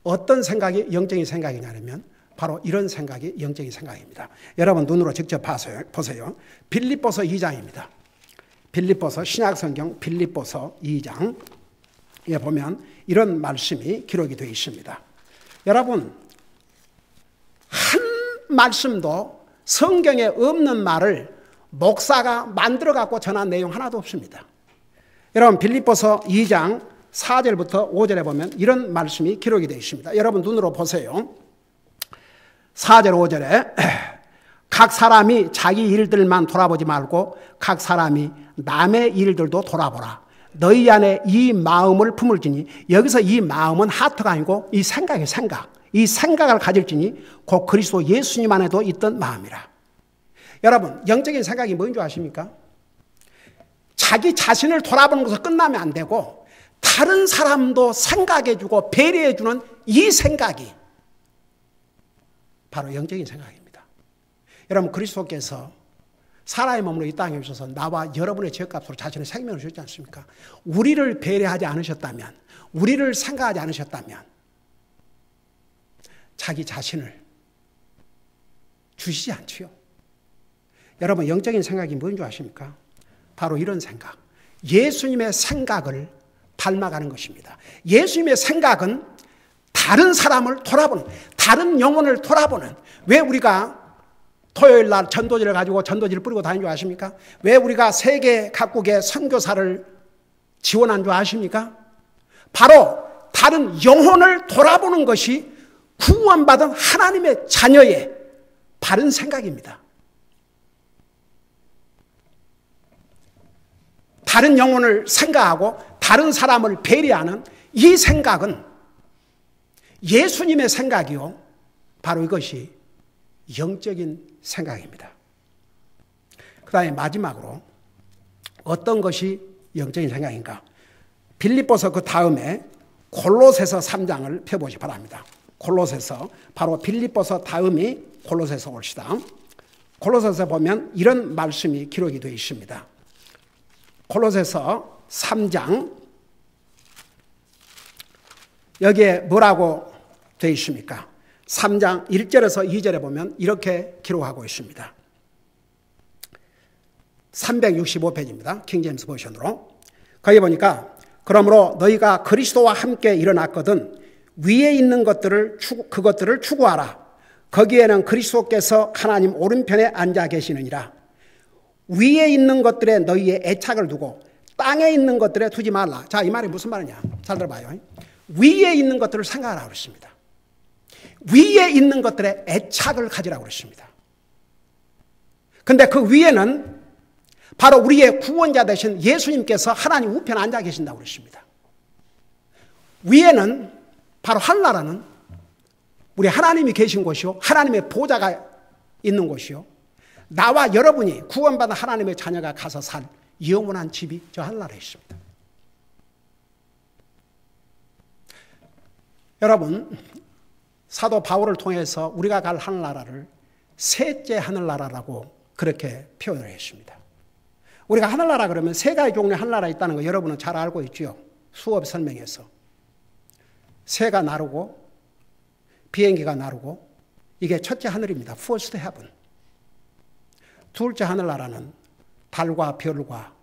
어떤 생각이 영적인 생각이냐면 바로 이런 생각이 영적인 생각입니다. 여러분 눈으로 직접 보세요. 빌립보서 2장입니다. 빌립보서 신약성경 빌립보서 2장에 보면 이런 말씀이 기록이 되어 있습니다. 여러분 한 말씀도 성경에 없는 말을 목사가 만들어 갖고 전한 내용 하나도 없습니다. 여러분 빌립보서 2장 4절부터 5절에 보면 이런 말씀이 기록이 되어 있습니다. 여러분 눈으로 보세요. 4절 5절에 각 사람이 자기 일들만 돌아보지 말고 각 사람이 남의 일들도 돌아보라. 너희 안에 이 마음을 품을지니, 여기서 이 마음은 하트가 아니고 이 생각이에요. 이 생각을 가질지니 곧 그리스도 예수님 안에도 있던 마음이라. 여러분 영적인 생각이 뭔 줄 아십니까? 자기 자신을 돌아보는 것으로 끝나면 안 되고 다른 사람도 생각해주고 배려해주는 이 생각이 바로 영적인 생각입니다. 여러분 그리스도께서 사람의 몸으로 이 땅에 오셔서 나와 여러분의 죄값으로 자신의 생명을 주셨지 않습니까? 우리를 배려하지 않으셨다면, 우리를 생각하지 않으셨다면 자기 자신을 주시지 않지요. 여러분 영적인 생각이 뭔지 아십니까? 바로 이런 생각, 예수님의 생각을 닮아가는 것입니다. 예수님의 생각은 다른 사람을 돌아보는, 다른 영혼을 돌아보는. 왜 우리가 토요일 날 전도지를 가지고 전도지를 뿌리고 다니는 줄 아십니까? 왜 우리가 세계 각국의 선교사를 지원한 줄 아십니까? 바로 다른 영혼을 돌아보는 것이 구원받은 하나님의 자녀의 바른 생각입니다. 다른 영혼을 생각하고 다른 사람을 배려하는 이 생각은 예수님의 생각이요. 바로 이것이 영적인 생각입니다. 그 다음에 마지막으로 어떤 것이 영적인 생각인가? 빌립보서 그 다음에 골로새서 3장을 펴보시기 바랍니다. 골로새서, 바로 빌립보서 다음이 골로새서 옵시다. 골로새서 보면 이런 말씀이 기록이 되어 있습니다. 골로새서 3장, 여기에 뭐라고 되어 있습니까? 3장 1절에서 2절에 보면 이렇게 기록하고 있습니다. 365페이지입니다. 킹제임스 버전으로. 거기 보니까 그러므로 너희가 그리스도와 함께 일어났거든 위에 있는 그것들을 추구하라. 거기에는 그리스도께서 하나님 오른편에 앉아 계시느니라. 위에 있는 것들에 너희의 애착을 두고 땅에 있는 것들에 두지 말라. 자, 이 말이 무슨 말이냐? 잘 들어봐요. 위에 있는 것들을 생각하라고 그랬습니다. 위에 있는 것들에 애착을 가지라고 그랬습니다. 근데 그 위에는 바로 우리의 구원자 되신 예수님께서 하나님 우편에 앉아 계신다고 그랬습니다. 위에는 바로 하늘나라는 우리 하나님이 계신 곳이요, 하나님의 보좌가 있는 곳이요, 나와 여러분이 구원받은 하나님의 자녀가 가서 살 영원한 집이 저 하늘나라에 있습니다. 여러분, 사도 바울을 통해서 우리가 갈 하늘나라를 셋째 하늘나라라고 그렇게 표현을 했습니다. 우리가 하늘나라 그러면 세 가지 종류의 하늘나라 있다는 거 여러분은 잘 알고 있죠. 수업 설명에서. 새가 나르고 비행기가 나르고 이게 첫째 하늘입니다. First heaven. 둘째 하늘나라는 달과 별과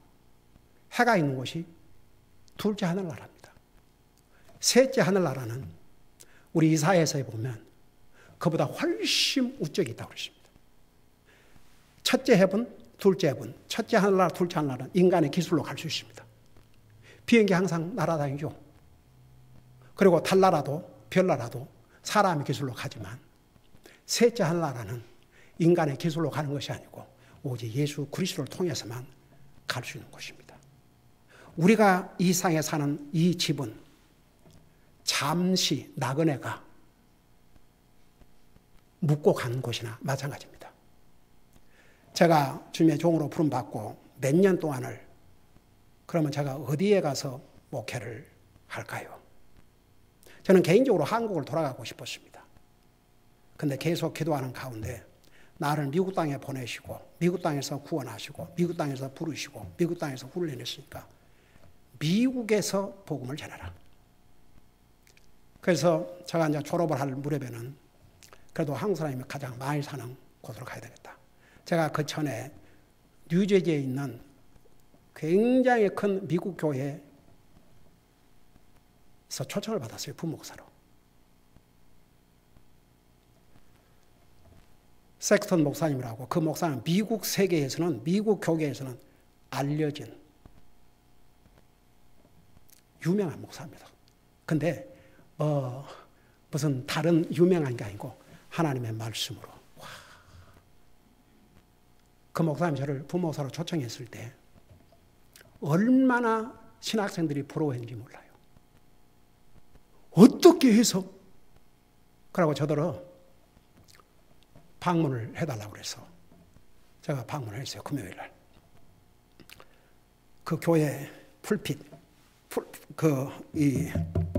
해가 있는 곳이 둘째 하늘나라입니다. 셋째 하늘나라는 우리 이사야서에 보면 그보다 훨씬 우쪽에 있다고 그러십니다. 첫째 해분, 둘째 해분, 첫째 하늘나라, 둘째 하늘나라는 인간의 기술로 갈 수 있습니다. 비행기 항상 날아다니죠. 그리고 달나라도 별나라도 사람의 기술로 가지만 셋째 하늘나라는 인간의 기술로 가는 것이 아니고 오직 예수 그리스도를 통해서만 갈 수 있는 곳입니다. 우리가 이 세상에 사는 이 집은 잠시 나그네가 묵고 가는 곳이나 마찬가지입니다. 제가 주님의 종으로 부름받고 몇 년 동안을 그러면 제가 어디에 가서 목회를 할까요? 저는 개인적으로 한국을 돌아가고 싶었습니다. 근데 계속 기도하는 가운데 나를 미국 땅에 보내시고 미국 땅에서 구원하시고 미국 땅에서 부르시고 미국 땅에서 훈련했으니까 미국에서 복음을 전하라. 그래서 제가 이제 졸업을 할 무렵에는 그래도 한국 사람이 가장 많이 사는 곳으로 가야 되겠다. 제가 그 전에 뉴저지에 있는 굉장히 큰 미국 교회에서 초청을 받았어요. 부목사로. 섹스턴 목사님이라고, 그 목사는 미국 세계에서는, 미국 교계에서는 알려진 유명한 목사입니다. 근데 무슨 다른 유명한 게 아니고 하나님의 말씀으로. 와. 그 목사님이 저를 부목사로 초청했을 때 얼마나 신학생들이 부러워했는지 몰라요. 어떻게 해서? 그러고 저더러 방문을 해달라고 그래서 제가 방문을 했어요. 금요일 날. 그 교회 풀핏, 이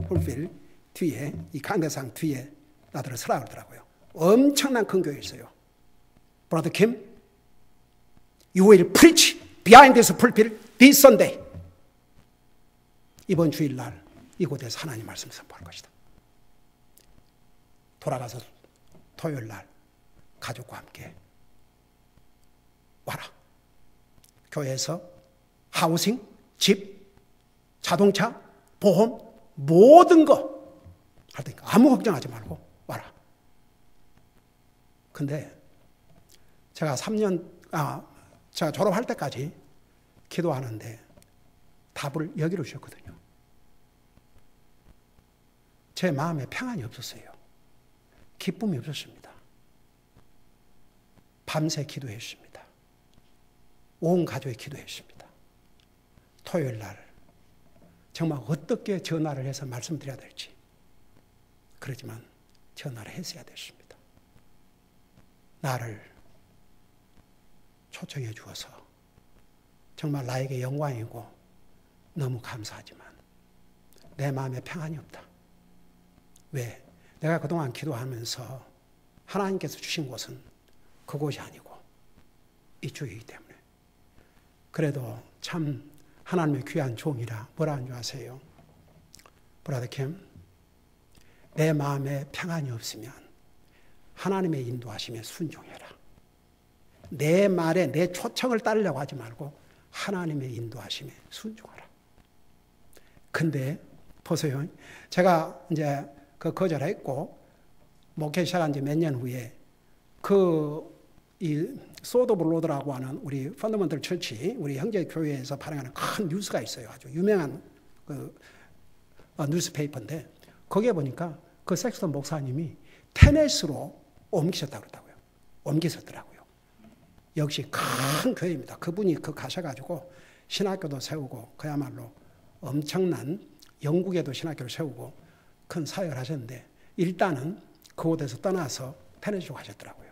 풀필 뒤에, 이 강대상 뒤에 나들을 서라 그러더라고요. 엄청난 큰 교회 있어요. Brother Kim, you will preach behind this pulpit this Sunday. 이번 주일날 이곳에서 하나님 말씀 선포할 것이다. 돌아가서 토요일날 가족과 함께 와라. 교회에서 하우싱, 집, 자동차, 보험, 모든 거 할 테니까 아무 걱정하지 말고 와라. 근데 제가 제가 졸업할 때까지 기도하는데 답을 여기로 주셨거든요. 제 마음에 평안이 없었어요. 기쁨이 없었습니다. 밤새 기도했습니다. 온 가족이 기도했습니다. 토요일 날 정말 어떻게 전화를 해서 말씀드려야 될지, 그렇지만 전화를 했어야 됐습니다. 나를 초청해 주어서 정말 나에게 영광이고 너무 감사하지만 내 마음에 평안이 없다. 왜? 내가 그동안 기도하면서 하나님께서 주신 곳은 그곳이 아니고 이쪽이기 때문에. 그래도 참 하나님의 귀한 종이라 뭐라 하는 줄 아세요? 브라더 캠, 내 마음에 평안이 없으면 하나님의 인도하심에 순종해라. 내 말에 내 초청을 따르려고 하지 말고 하나님의 인도하심에 순종하라. 근데 보세요. 제가 이제 그 거절했고 목회 시작한 지 몇 년 후에 이 소드 오브 로드라고 하는 우리 펀더먼털 처치, 우리 형제 교회에서 발행하는 큰 뉴스가 있어요. 아주 유명한 뉴스페이퍼인데 거기에 보니까 그 섹스턴 목사님이 테네시로 옮기셨다고 그러더라고요. 옮기셨더라고요. 역시 큰 교회입니다. 그분이 가셔가지고 신학교도 세우고 그야말로 엄청난 영국에도 신학교를 세우고 큰 사역을 하셨는데 일단은 그곳에서 떠나서 테네시로 가셨더라고요.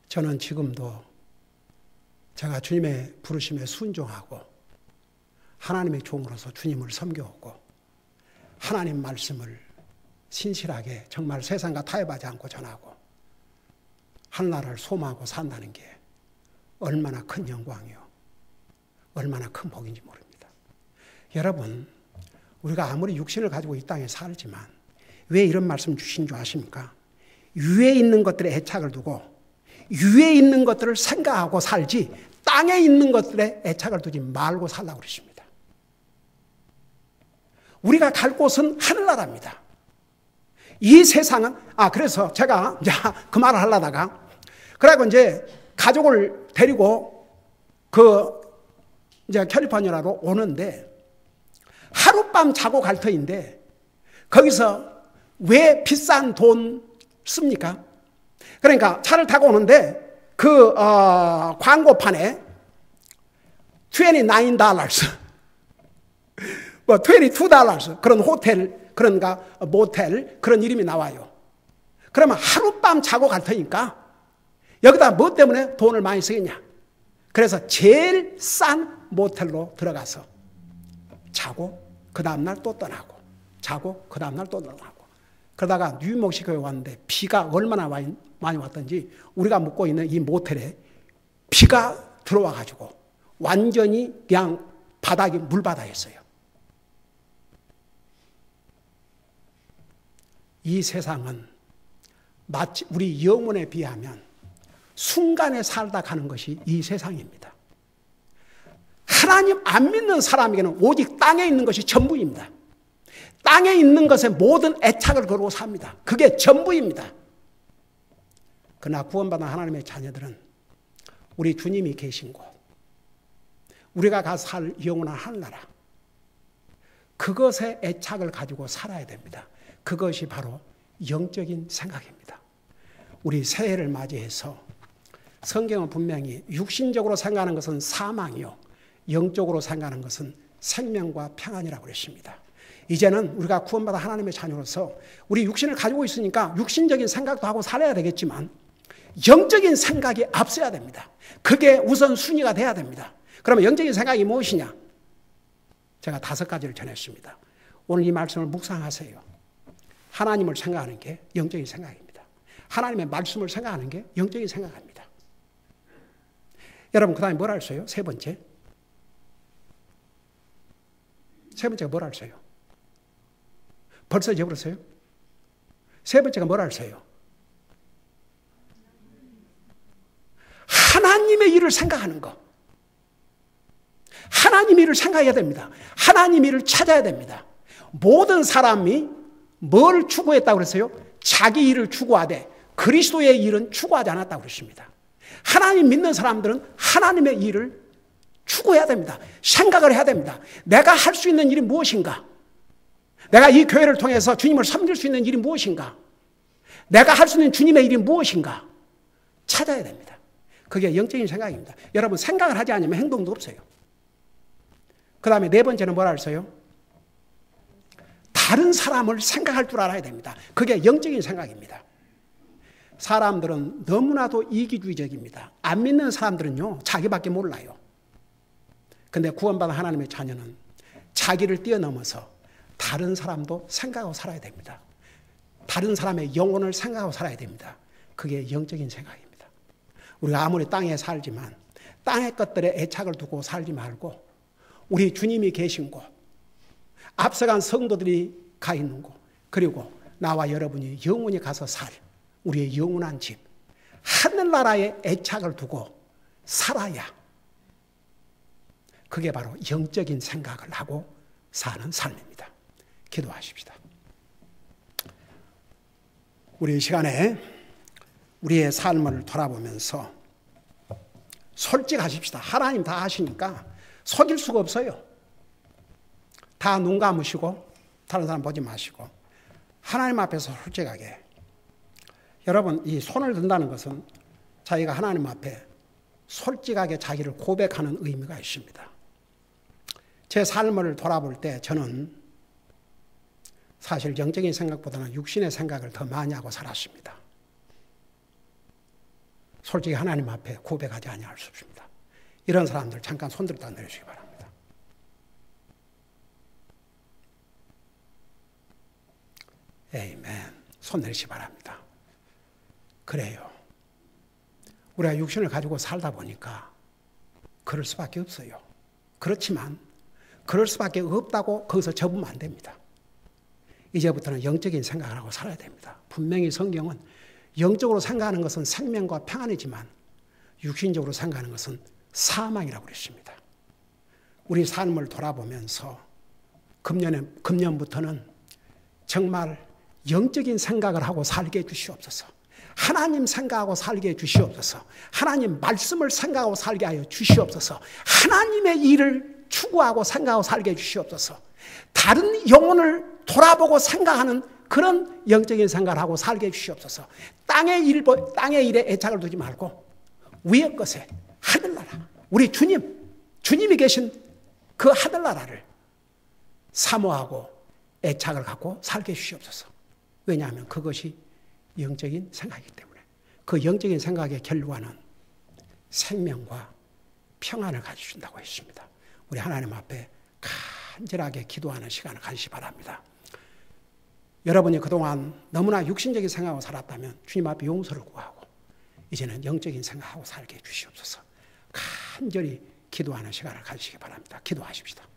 저는 지금도 제가 주님의 부르심에 순종하고 하나님의 종으로서 주님을 섬겨오고 하나님 말씀을 신실하게 정말 세상과 타협하지 않고 전하고 하늘나라를 소망하고 산다는 게 얼마나 큰 영광이요, 얼마나 큰 복인지 모릅니다. 여러분, 우리가 아무리 육신을 가지고 이 땅에 살지만 왜 이런 말씀 주신 줄 아십니까? 위에 있는 것들에 애착을 두고 위에 있는 것들을 생각하고 살지 땅에 있는 것들에 애착을 두지 말고 살라고 그러십니다. 우리가 갈 곳은 하늘나라입니다. 이 세상은, 그래서 제가 이제 그 말을 하려다가, 그래고 이제 가족을 데리고 이제 캘리포니아로 오는데 하룻밤 자고 갈 터인데 거기서 왜 비싼 돈 씁니까? 그러니까 차를 타고 오는데 광고판에 $29, $22 그런 호텔, 그런가 모텔 그런 이름이 나와요. 그러면 하룻밤 자고 갈 테니까 여기다 뭐 때문에 돈을 많이 쓰겠냐? 그래서 제일 싼 모텔로 들어가서 자고 그 다음날 또 떠나고 자고 그 다음날 또 떠나고 그러다가 뉴욕시크에 왔는데 비가 얼마나 많이 왔던지 우리가 묵고 있는 이 모텔에 비가 들어와가지고 완전히 그냥 바닥이 물바다였어요. 이 세상은 마치 우리 영혼에 비하면 순간에 살다 가는 것이 이 세상입니다. 하나님 안 믿는 사람에게는 오직 땅에 있는 것이 전부입니다. 땅에 있는 것에 모든 애착을 걸고 삽니다. 그게 전부입니다. 그러나 구원받은 하나님의 자녀들은 우리 주님이 계신 곳, 우리가 가서 살 영원한 하늘나라, 그것에 애착을 가지고 살아야 됩니다. 그것이 바로 영적인 생각입니다. 우리 새해를 맞이해서 성경은 분명히 육신적으로 생각하는 것은 사망이요, 영적으로 생각하는 것은 생명과 평안이라고 그랬습니다. 이제는 우리가 구원받아 하나님의 자녀로서 우리 육신을 가지고 있으니까 육신적인 생각도 하고 살아야 되겠지만 영적인 생각이 앞서야 됩니다. 그게 우선순위가 돼야 됩니다. 그러면 영적인 생각이 무엇이냐? 제가 5가지를 전했습니다. 오늘 이 말씀을 묵상하세요. 하나님을 생각하는 게 영적인 생각입니다. 하나님의 말씀을 생각하는 게 영적인 생각입니다. 여러분, 그 다음에 뭐라 했어요? 세 번째가 뭐라 했어요? 벌써 잊어버렸어요? 세 번째가 뭐라 했어요? 하나님의 일을 생각하는 것. 하나님의 일을 생각해야 됩니다. 하나님의 일을 찾아야 됩니다. 모든 사람이 뭘 추구했다고 그랬어요? 자기 일을 추구하되 그리스도의 일은 추구하지 않았다고 그랬습니다. 하나님 믿는 사람들은 하나님의 일을 추구해야 됩니다. 생각을 해야 됩니다. 내가 할 수 있는 일이 무엇인가? 내가 이 교회를 통해서 주님을 섬길 수 있는 일이 무엇인가? 내가 할 수 있는 주님의 일이 무엇인가? 찾아야 됩니다. 그게 영적인 생각입니다. 여러분, 생각을 하지 않으면 행동도 없어요. 그 다음에 네 번째는 뭐라 했어요? 다른 사람을 생각할 줄 알아야 됩니다. 그게 영적인 생각입니다. 사람들은 너무나도 이기주의적입니다. 안 믿는 사람들은요, 자기밖에 몰라요. 근데 구원받은 하나님의 자녀는 자기를 뛰어넘어서 다른 사람도 생각하고 살아야 됩니다. 다른 사람의 영혼을 생각하고 살아야 됩니다. 그게 영적인 생각입니다. 우리가 아무리 땅에 살지만 땅의 것들에 애착을 두고 살지 말고 우리 주님이 계신 곳, 앞서간 성도들이 가 있는 곳, 그리고 나와 여러분이 영원히 가서 살 우리의 영원한 집, 하늘나라에 애착을 두고 살아야 그게 바로 영적인 생각을 하고 사는 삶입니다. 기도하십시다. 우리 이 시간에 우리의 삶을 돌아보면서 솔직하십시다. 하나님 다 아시니까 속일 수가 없어요. 다 눈 감으시고 다른 사람 보지 마시고 하나님 앞에서 솔직하게. 여러분, 이 손을 든다는 것은 자기가 하나님 앞에 솔직하게 자기를 고백하는 의미가 있습니다. 제 삶을 돌아볼 때 저는 사실 영적인 생각보다는 육신의 생각을 더 많이 하고 살았습니다. 솔직히 하나님 앞에 고백하지 아니할 수 없습니다. 이런 사람들 잠깐 손들다 내려주시기 바랍니다. 에이멘. 손 내리시기 바랍니다. 그래요. 우리가 육신을 가지고 살다 보니까 그럴 수밖에 없어요. 그렇지만 그럴 수밖에 없다고 거기서 접으면 안 됩니다. 이제부터는 영적인 생각을 하고 살아야 됩니다. 분명히 성경은 영적으로 생각하는 것은 생명과 평안이지만 육신적으로 생각하는 것은 사망이라고 그랬습니다. 우리 삶을 돌아보면서 금년부터는 정말 영적인 생각을 하고 살게 해주시옵소서. 하나님 생각하고 살게 해주시옵소서. 하나님 말씀을 생각하고 살게 하여 주시옵소서. 하나님의 일을 추구하고 생각하고 살게 해주시옵소서. 다른 영혼을 돌아보고 생각하는 그런 영적인 생각을 하고 살게 해주시옵소서. 땅의 일에 애착을 두지 말고 위의 것에 하늘나라, 우리 주님이 계신 그 하늘나라를 사모하고 애착을 갖고 살게 해주시옵소서. 왜냐하면 그것이 영적인 생각이기 때문에 그 영적인 생각의 결과는 생명과 평안을 가져준다고 했습니다. 우리 하나님 앞에 간절하게 기도하는 시간을 가지시 바랍니다. 여러분이 그동안 너무나 육신적인 생각으로 살았다면 주님 앞에 용서를 구하고 이제는 영적인 생각하고 살게 해주시옵소서. 간절히 기도하는 시간을 가지시기 바랍니다. 기도하십시다.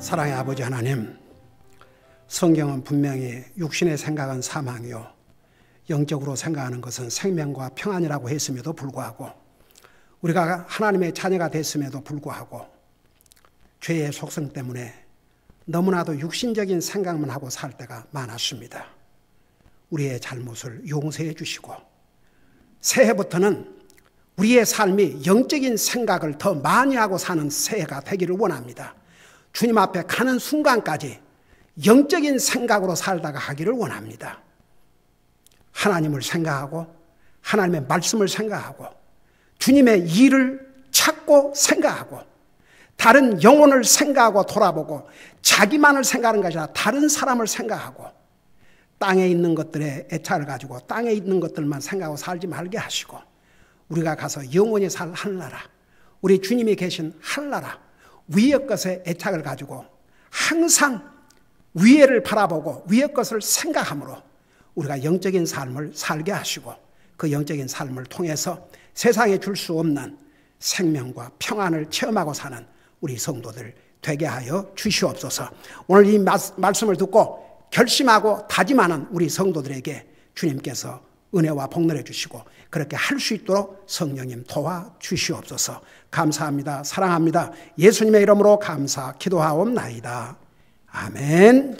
사랑의 아버지 하나님, 성경은 분명히 육신의 생각은 사망이요 영적으로 생각하는 것은 생명과 평안이라고 했음에도 불구하고 우리가 하나님의 자녀가 됐음에도 불구하고 죄의 속성 때문에 너무나도 육신적인 생각만 하고 살 때가 많았습니다. 우리의 잘못을 용서해 주시고 새해부터는 우리의 삶이 영적인 생각을 더 많이 하고 사는 새해가 되기를 원합니다. 주님 앞에 가는 순간까지 영적인 생각으로 살다가 가기를 원합니다. 하나님을 생각하고 하나님의 말씀을 생각하고 주님의 일을 찾고 생각하고 다른 영혼을 생각하고 돌아보고 자기만을 생각하는 것이 아니라 다른 사람을 생각하고 땅에 있는 것들에 애착을 가지고 땅에 있는 것들만 생각하고 살지 말게 하시고 우리가 가서 영원히 살 하늘나라, 우리 주님이 계신 하늘나라 위의 것에 애착을 가지고 항상 위에를 바라보고 위의 것을 생각함으로 우리가 영적인 삶을 살게 하시고 그 영적인 삶을 통해서 세상에 줄 수 없는 생명과 평안을 체험하고 사는 우리 성도들 되게 하여 주시옵소서. 오늘 이 말씀을 듣고 결심하고 다짐하는 우리 성도들에게 주님께서 은혜와 복 내려주시고 그렇게 할 수 있도록 성령님 도와주시옵소서. 감사합니다. 사랑합니다. 예수님의 이름으로 감사 기도하옵나이다. 아멘.